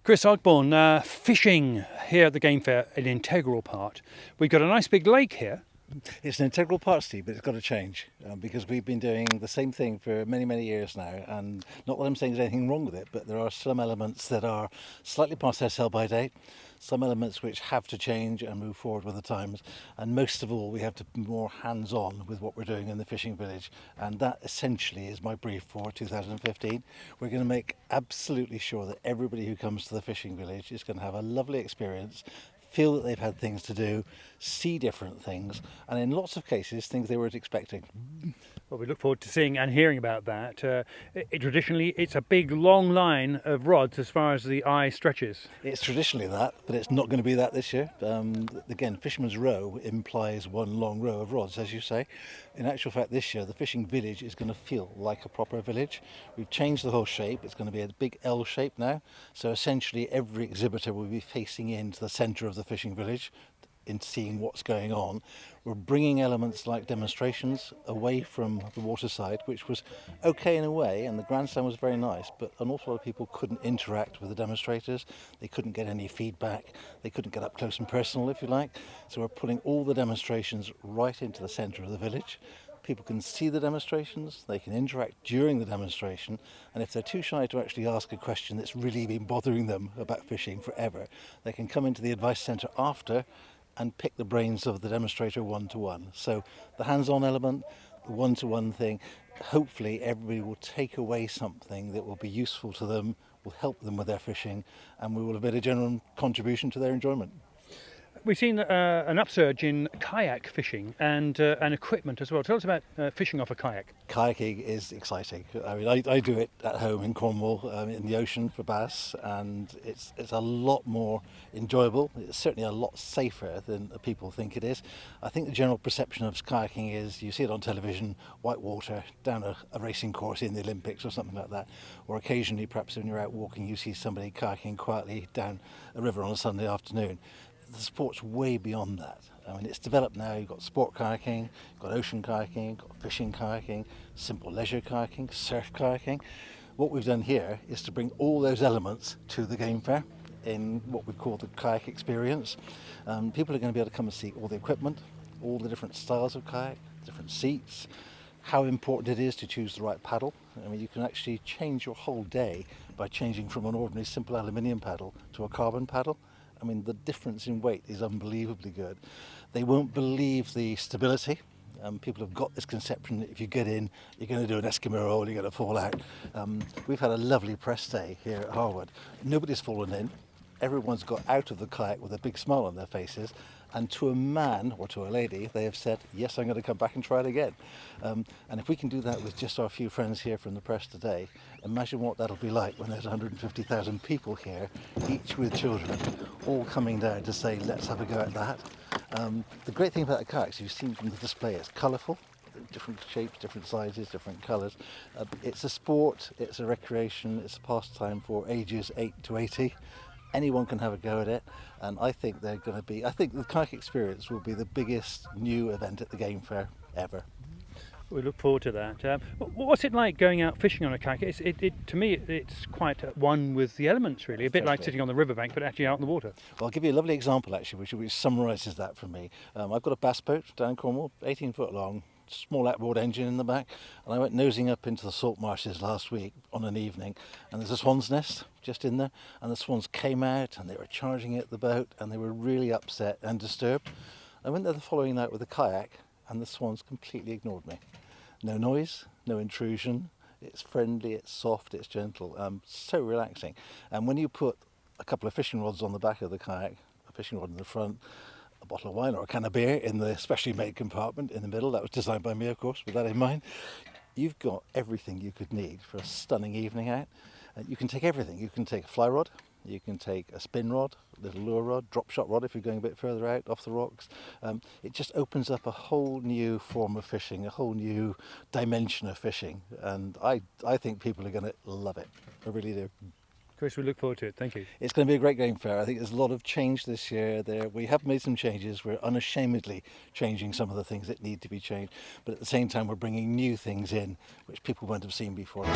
Chris Ogborne, fishing here at the Game Fair, an integral part. We've got a nice big lake here. It's an integral part, Steve, but it's got to change because we've been doing the same thing for many, many years now. And not that I'm saying there's anything wrong with it, but there are some elements that are slightly past their sell-by date, some elements which have to change and move forward with the times. And most of all, we have to be more hands-on with what we're doing in the fishing village. And that essentially is my brief for 2015. We're going to make absolutely sure that everybody who comes to the fishing village is going to have a lovely experience, feel that they've had things to do, see different things, and in lots of cases, things they weren't expecting. Well, we look forward to seeing and hearing about that. Traditionally, it's a big, long line of rods as far as the eye stretches. It's traditionally that, but it's not going to be that this year. Again, Fisherman's Row implies one long row of rods, as you say. In actual fact, this year, the fishing village is going to feel like a proper village. We've changed the whole shape. It's going to be a big L shape now. So essentially, every exhibitor will be facing into the centre of the fishing village, in seeing what's going on. We're bringing elements like demonstrations away from the waterside, which was okay in a way, and the grandstand was very nice, but an awful lot of people couldn't interact with the demonstrators. They couldn't get any feedback. They couldn't get up close and personal, if you like. So we're putting all the demonstrations right into the centre of the village. People can see the demonstrations, they can interact during the demonstration, and if they're too shy to actually ask a question that's really been bothering them about fishing forever, they can come into the advice centre after and pick the brains of the demonstrator one-to-one. So the hands-on element, the one-to-one thing, hopefully everybody will take away something that will be useful to them, will help them with their fishing, and we will have made a general contribution to their enjoyment. We've seen an upsurge in kayak fishing and equipment as well. Tell us about fishing off a kayak. Kayaking is exciting. I mean, I do it at home in Cornwall, in the ocean for bass, and it's a lot more enjoyable. It's certainly a lot safer than people think it is. I think the general perception of kayaking is you see it on television, white water, down a racing course in the Olympics or something like that, or occasionally perhaps when you're out walking you see somebody kayaking quietly down a river on a Sunday afternoon. The sport's way beyond that. I mean, it's developed now. You've got sport kayaking, you've got ocean kayaking, you've got fishing kayaking, simple leisure kayaking, surf kayaking. What we've done here is to bring all those elements to the Game Fair in what we call the kayak experience. People are going to be able to come and see all the equipment, all the different styles of kayak, different seats, how important it is to choose the right paddle. I mean, you can actually change your whole day by changing from an ordinary simple aluminium paddle to a carbon paddle. I mean, the difference in weight is unbelievably good. They won't believe the stability. People have got this conception that if you get in, you're going to do an Eskimo roll, you're going to fall out. We've had a lovely press day here at Harwood. Nobody's fallen in. Everyone's got out of the kayak with a big smile on their faces. And to a man or to a lady, they have said, yes, I'm going to come back and try it again. And if we can do that with just our few friends here from the press today, imagine what that'll be like when there's 150,000 people here, each with children, all coming down to say, let's have a go at that. The great thing about the kayaks, you've seen from the display, it's colourful, different shapes, different sizes, different colours. It's a sport, it's a recreation, it's a pastime for ages 8 to 80. Anyone can have a go at it, and I think the kayak experience will be the biggest new event at the Game Fair ever. We look forward to that. What's it like going out fishing on a kayak? To me, it's quite one with the elements, really. A bit like sitting on the riverbank, but actually out in the water. Well, I'll give you a lovely example, actually, which summarises that for me. I've got a bass boat down in Cornwall, 18 foot long, small outboard engine in the back, and I went nosing up into the salt marshes last week on an evening, and there's a swan's nest just in there, and the swans came out and they were charging at the boat and they were really upset and disturbed. I went there the following night with a kayak and the swans completely ignored me. No noise, no intrusion, it's friendly, it's soft, it's gentle, so relaxing. And when you put a couple of fishing rods on the back of the kayak, a fishing rod in the front, a bottle of wine or a can of beer in the specially made compartment in the middle, that was designed by me, of course, with that in mind, you've got everything you could need for a stunning evening out. You can take everything. You can take a fly rod, you can take a spin rod, a little lure rod, drop shot rod if you're going a bit further out off the rocks. It just opens up a whole new form of fishing, a whole new dimension of fishing, and I think people are going to love it. I really do. Chris, we look forward to it. Thank you. It's going to be a great Game Fair. I think there's a lot of change this year. We have made some changes. We're unashamedly changing some of the things that need to be changed, but at the same time we're bringing new things in which people won't have seen before.